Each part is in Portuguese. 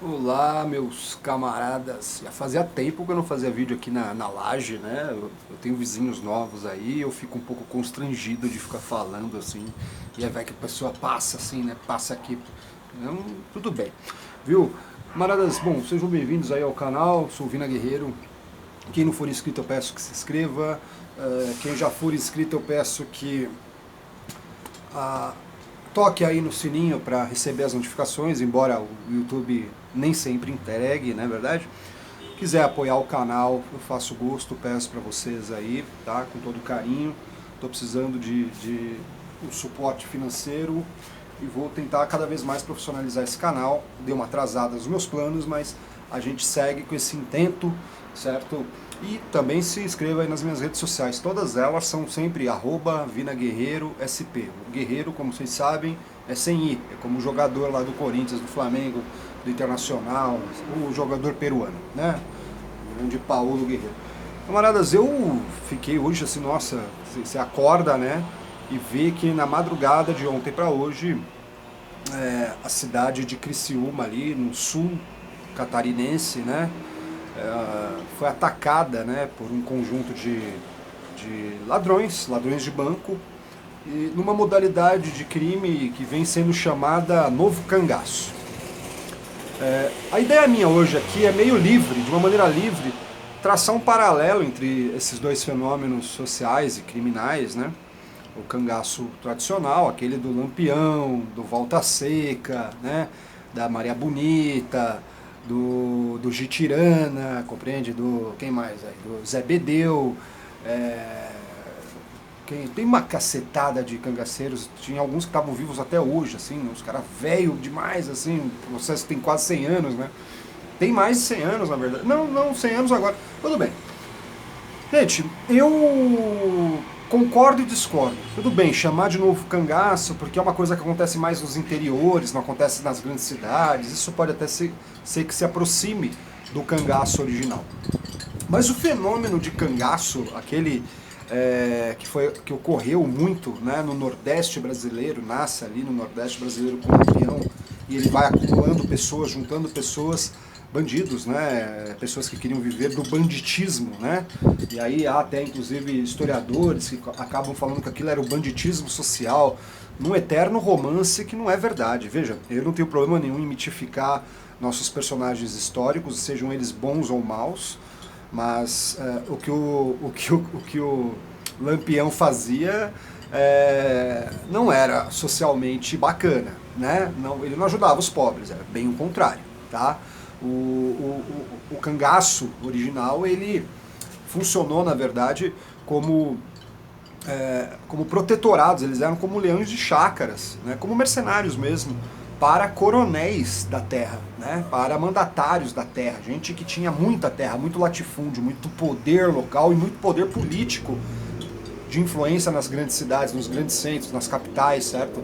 Olá, meus camaradas. Já fazia tempo que eu não fazia vídeo aqui na laje, né? Eu tenho vizinhos novos aí, eu fico um pouco constrangido de ficar falando assim. E aí vai que a pessoa passa assim, né? Passa aqui. Não, tudo bem, viu? Camaradas, bom, sejam bem-vindos aí ao canal. Sou o Vina Guerreiro. Quem não for inscrito, eu peço que se inscreva. Quem já for inscrito, eu peço que ah, toque aí no sininho para receber as notificações, embora o YouTube nem sempre entregue, não é verdade? Quiser apoiar o canal, eu faço gosto, peço para vocês aí, tá? Com todo carinho. Estou precisando de um suporte financeiro e vou tentar cada vez mais profissionalizar esse canal. Dei uma atrasada nos meus planos, mas a gente segue com esse intento, certo? E também se inscreva aí nas minhas redes sociais. Todas elas são sempre @VinaGuerreiroSP. O Guerreiro, como vocês sabem, é sem I. É como o jogador lá do Corinthians, do Flamengo, do Internacional, o jogador peruano, né? O grande Paulo Guerreiro. Camaradas, eu fiquei hoje assim, nossa, você acorda, né? E vê que na madrugada de ontem para hoje, a cidade de Criciúma, ali no sul catarinense, né? Foi atacada, né, por um conjunto de ladrões de banco, e numa modalidade de crime que vem sendo chamada novo cangaço. A ideia minha hoje aqui é meio livre, de uma maneira livre, traçar um paralelo entre esses dois fenômenos sociais e criminais, né? O cangaço tradicional, aquele do Lampião, do Volta Seca, né? Da Maria Bonita, do Gitirana, compreende? Do quem mais aí? Do Zé Bedeu. é, tem uma cacetada de cangaceiros, tinha alguns que estavam vivos até hoje, assim, uns caras velhos demais, assim, o processo tem quase 100 anos, né? Tem mais de 100 anos, na verdade. Não, 100 anos agora. Tudo bem. Gente, eu concordo e discordo. Tudo bem, chamar de novo cangaço, porque é uma coisa que acontece mais nos interiores, não acontece nas grandes cidades. Isso pode até ser que se aproxime do cangaço original. Mas o fenômeno de cangaço, aquele que ocorreu muito, né, no Nordeste brasileiro, nasce ali no Nordeste brasileiro com o Lampião, e ele vai acumulando pessoas, juntando pessoas, bandidos, né, pessoas que queriam viver do banditismo, né, e aí há até inclusive historiadores que acabam falando que aquilo era o banditismo social, num eterno romance que não é verdade. Veja, eu não tenho problema nenhum em mitificar nossos personagens históricos, sejam eles bons ou maus, mas o que o Lampião fazia não era socialmente bacana, né? Não, ele não ajudava os pobres, era bem o contrário, tá? O cangaço original, ele funcionou, na verdade, como protetorados, eles eram como leões de chácaras, né? Como mercenários mesmo, para coronéis da terra, né? Para mandatários da terra, gente que tinha muita terra, muito latifúndio, muito poder local e muito poder político de influência nas grandes cidades, nos grandes centros, nas capitais, certo?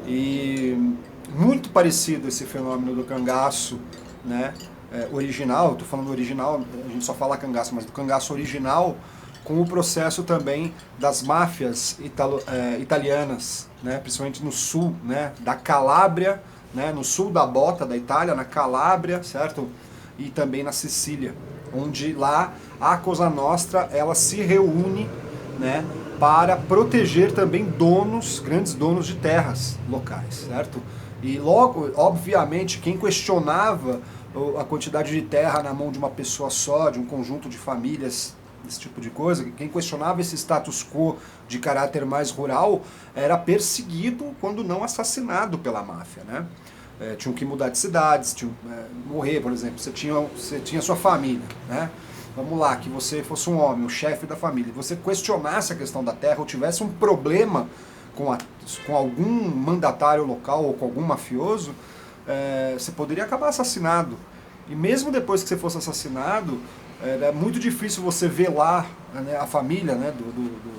E muito parecido esse fenômeno do cangaço, né? Original, estou falando original, a gente só fala cangaço, mas do cangaço original, com o processo também das máfias italianas, né, principalmente no sul, né, da Calábria, né, no sul da bota da Itália, na Calábria, certo? E também na Sicília, onde lá a Cosa Nostra ela se reúne, né, para proteger também grandes donos de terras locais, certo? E logo, obviamente, quem questionava a quantidade de terra na mão de uma pessoa só, de um conjunto de famílias, esse tipo de coisa, quem questionava esse status quo de caráter mais rural era perseguido, quando não assassinado pela máfia, né? Tinham que mudar de cidades, morrer, por exemplo. Você tinha sua família, né? Vamos lá, que você fosse um homem, o chefe da família, você questionasse a questão da terra ou tivesse um problema com algum mandatário local ou com algum mafioso, você poderia acabar assassinado. E mesmo depois que você fosse assassinado, era muito difícil você velar, né, a família, né,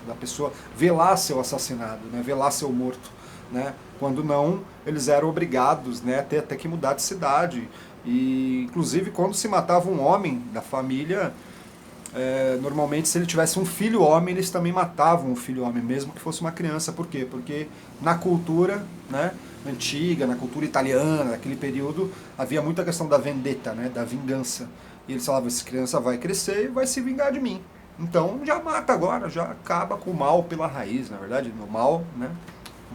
da pessoa, velar seu assassinado, né, velar seu morto. Né, quando não, eles eram obrigados, né, a ter até que mudar de cidade. E, inclusive, quando se matava um homem da família, normalmente, se ele tivesse um filho homem, eles também matavam o filho homem, mesmo que fosse uma criança. Por quê? Porque na cultura, né, antiga, na cultura italiana, naquele período, havia muita questão da vendetta, né, da vingança. E eles falavam, essa criança vai crescer e vai se vingar de mim. Então já mata agora, já acaba com o mal pela raiz, na verdade, no mal, né,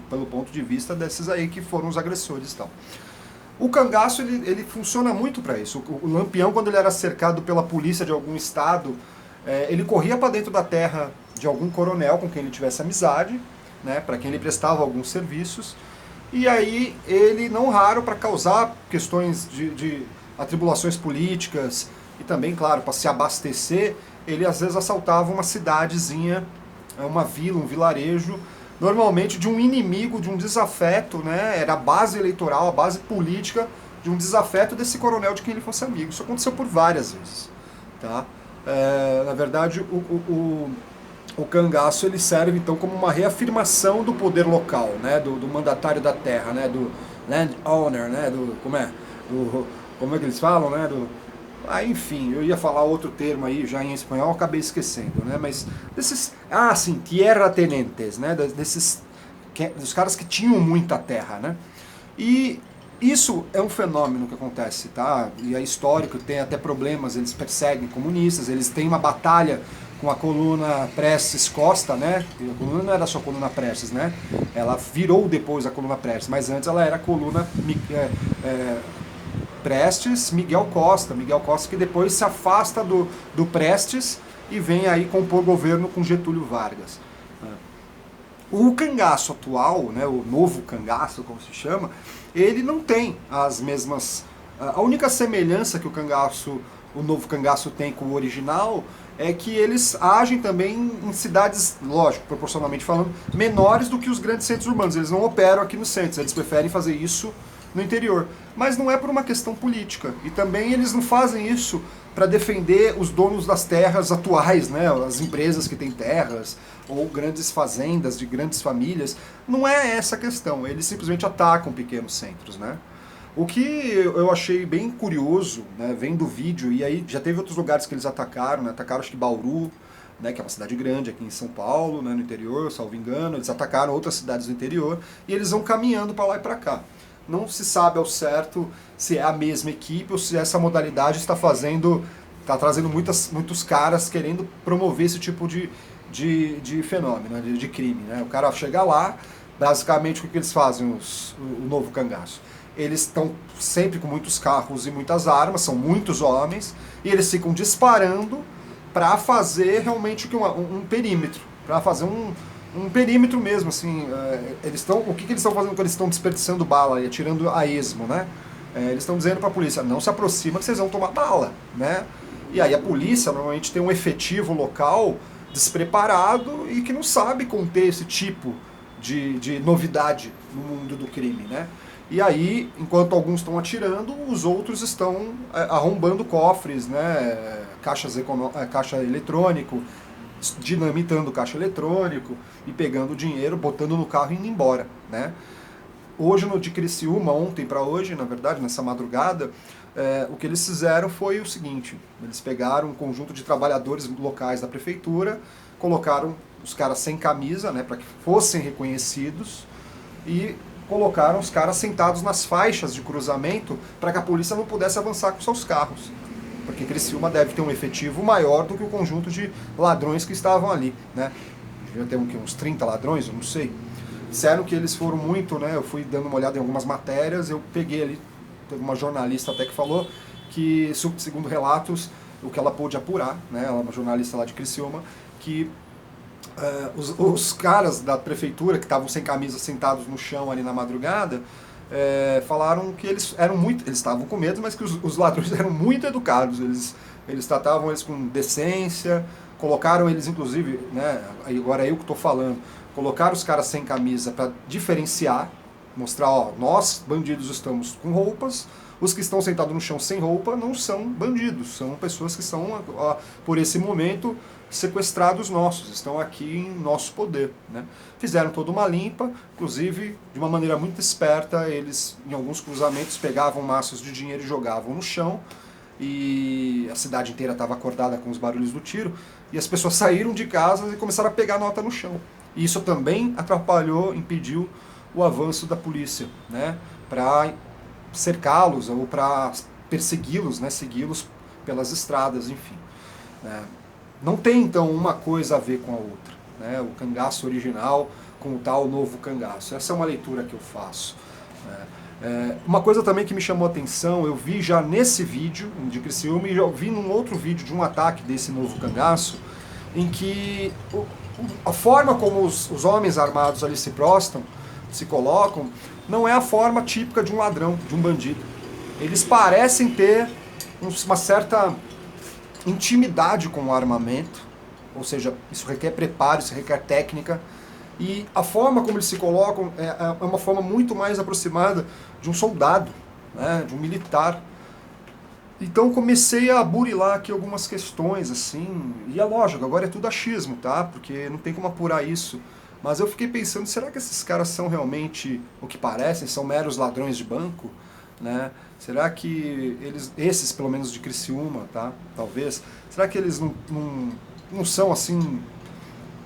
pelo ponto de vista desses aí que foram os agressores e tal. O cangaço, ele funciona muito para isso. O Lampião, quando ele era cercado pela polícia de algum estado, ele corria para dentro da terra de algum coronel com quem ele tivesse amizade, né, para quem ele prestava alguns serviços, e aí ele, não raro, para causar questões de atribulações políticas e também, claro, para se abastecer, ele às vezes assaltava uma cidadezinha, uma vila, um vilarejo, normalmente de um inimigo, de um desafeto, né? Era a base eleitoral, a base política de um desafeto desse coronel de quem ele fosse amigo. Isso aconteceu por várias vezes. Tá? Na verdade, o cangaço ele serve então como uma reafirmação do poder local, né? do mandatário da terra, né? Do landowner, né? Como é que eles falam, né? Enfim, eu ia falar outro termo aí já em espanhol, acabei esquecendo, né? Mas desses, sim, tierra tenentes, né? Dos caras que tinham muita terra, né? E isso é um fenômeno que acontece, tá? E é histórico, tem até problemas, eles perseguem comunistas, eles têm uma batalha com a coluna Prestes Costa, né? A coluna não era só a coluna Prestes, né? Ela virou depois a coluna Prestes, mas antes ela era a coluna Prestes, Miguel Costa que depois se afasta do Prestes e vem aí compor governo com Getúlio Vargas. O cangaço atual, né, o novo cangaço, como se chama, ele não tem as mesmas... A única semelhança que o novo cangaço tem com o original é que eles agem também em cidades, lógico, proporcionalmente falando, menores do que os grandes centros urbanos. Eles não operam aqui nos centros, eles preferem fazer isso no interior. Mas não é por uma questão política. E também eles não fazem isso para defender os donos das terras atuais, né? As empresas que têm terras, ou grandes fazendas de grandes famílias. Não é essa a questão. Eles simplesmente atacam pequenos centros, né? O que eu achei bem curioso, né, vendo o vídeo, e aí já teve outros lugares que eles atacaram, né? Atacaram acho que Bauru, né, que é uma cidade grande aqui em São Paulo, né, no interior, salvo engano. Eles atacaram outras cidades do interior e eles vão caminhando para lá e para cá. Não se sabe ao certo se é a mesma equipe ou se essa modalidade está trazendo muitos caras querendo promover esse tipo de fenômeno, de crime. Né? O cara chega lá, basicamente o que eles fazem, o novo cangaço? Eles estão sempre com muitos carros e muitas armas, são muitos homens, e eles ficam disparando para fazer realmente um perímetro, para fazer um perímetro mesmo, assim. O que eles estão fazendo quando eles estão desperdiçando bala e atirando a esmo, né? Eles estão dizendo para a polícia, não se aproxima que vocês vão tomar bala, né? E aí a polícia normalmente tem um efetivo local despreparado e que não sabe conter esse tipo de novidade no mundo do crime, né? E aí, enquanto alguns estão atirando, os outros estão arrombando cofres, né? Caixa eletrônico, dinamitando o caixa eletrônico e pegando o dinheiro, botando no carro e indo embora, né? Hoje, no de Criciúma, ontem para hoje, na verdade, nessa madrugada, o que eles fizeram foi o seguinte: eles pegaram um conjunto de trabalhadores locais da prefeitura, colocaram os caras sem camisa, né, para que fossem reconhecidos, e colocaram os caras sentados nas faixas de cruzamento para que a polícia não pudesse avançar com seus carros. Porque Criciúma deve ter um efetivo maior do que o conjunto de ladrões que estavam ali, né? Devia ter uns 30 ladrões, eu não sei. Disseram que eles foram muito, né? Eu fui dando uma olhada em algumas matérias, eu peguei ali, teve uma jornalista até que falou que, segundo relatos, o que ela pôde apurar, né? Ela é uma jornalista lá de Criciúma, que os caras da prefeitura que estavam sem camisa sentados no chão ali na madrugada, falaram que eles estavam com medo, mas que os ladrões eram muito educados, eles tratavam eles com decência, colocaram eles inclusive, né, agora eu que estou falando, colocaram os caras sem camisa para diferenciar, mostrar, ó, nós bandidos estamos com roupas, os que estão sentados no chão sem roupa não são bandidos, são pessoas que são, por esse momento, sequestrados nossos, estão aqui em nosso poder, né? Fizeram toda uma limpa, inclusive, de uma maneira muito esperta, eles, em alguns cruzamentos, pegavam maços de dinheiro e jogavam no chão, e a cidade inteira estava acordada com os barulhos do tiro, e as pessoas saíram de casa e começaram a pegar nota no chão. E isso também atrapalhou, impediu o avanço da polícia, né, para cercá-los ou para persegui-los, né, segui-los pelas estradas, enfim. Né. Não tem, então, uma coisa a ver com a outra, né, o cangaço original com o tal novo cangaço. Essa é uma leitura que eu faço. Né. Uma coisa também que me chamou a atenção, eu vi já nesse vídeo de Criciúma e já vi num outro vídeo de um ataque desse novo cangaço, em que a forma como os homens armados ali se prostam, se colocam, não é a forma típica de um ladrão, de um bandido. Eles parecem ter uma certa intimidade com o armamento, ou seja, isso requer preparo, isso requer técnica, e a forma como eles se colocam é uma forma muito mais aproximada de um soldado, né, de um militar. Então comecei a burilar aqui algumas questões, assim, e é lógico, agora é tudo achismo, tá? Porque não tem como apurar isso. Mas eu fiquei pensando, será que esses caras são realmente o que parecem? São meros ladrões de banco? Né? Será que esses pelo menos de Criciúma, tá? Talvez, será que eles não são, assim,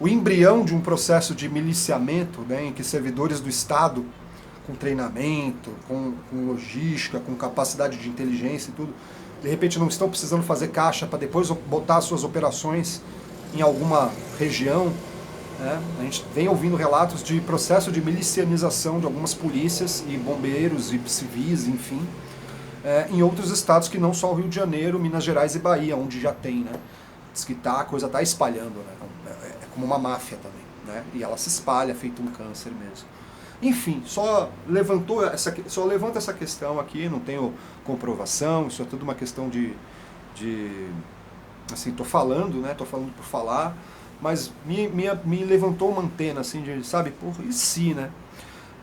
o embrião de um processo de miliciamento, né, em que servidores do Estado, com treinamento, com logística, com capacidade de inteligência e tudo, de repente não estão precisando fazer caixa para depois botar suas operações em alguma região? Né? A gente vem ouvindo relatos de processo de milicianização de algumas polícias e bombeiros e civis, enfim, em outros estados que não só o Rio de Janeiro, Minas Gerais e Bahia, onde já tem, né? Diz que a coisa está espalhando, né? É como uma máfia também, né? E ela se espalha, feito um câncer mesmo. Enfim, só levanta essa questão aqui, não tenho comprovação, isso é tudo uma questão assim, tô falando, né? Tô falando por falar, mas me levantou uma antena, assim, de, sabe, porra, e se, né?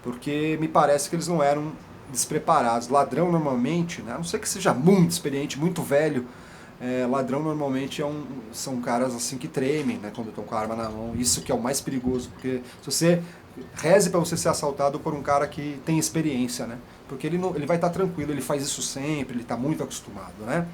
Porque me parece que eles não eram despreparados. Ladrão normalmente, né? A não ser que seja muito experiente, muito velho, ladrão normalmente são caras assim que tremem, né, quando estão com a arma na mão. Isso que é o mais perigoso, porque se você reze para você ser assaltado por um cara que tem experiência, né? Porque ele vai estar tranquilo, ele faz isso sempre, ele está muito acostumado, né?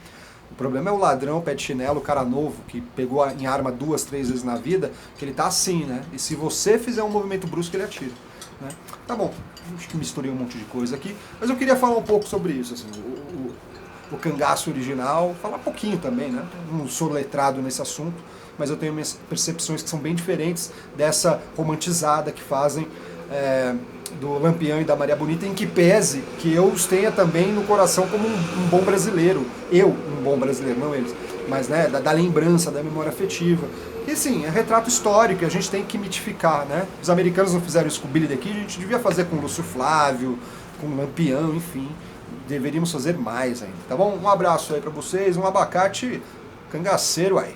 O problema é o ladrão, pé de chinelo, o cara novo, que pegou em arma 2, 3 vezes na vida, que ele tá assim, né? E se você fizer um movimento brusco, ele atira. Né? Tá bom, acho que misturei um monte de coisa aqui, mas eu queria falar um pouco sobre isso, assim, o cangaço original, falar um pouquinho também, né? Não sou letrado nesse assunto, mas eu tenho minhas percepções que são bem diferentes dessa romantizada que fazem do Lampião e da Maria Bonita, em que pese que eu os tenha também no coração como um bom brasileiro. Eu, um bom brasileiro, não eles. Mas, né, da lembrança, da memória afetiva. E sim, é retrato histórico, a gente tem que mitificar, né? Os americanos não fizeram isso com o Billy the Kid, a gente devia fazer com o Lúcio Flávio, com o Lampião, enfim. Deveríamos fazer mais ainda, tá bom? Um abraço aí pra vocês, um abacate cangaceiro aí.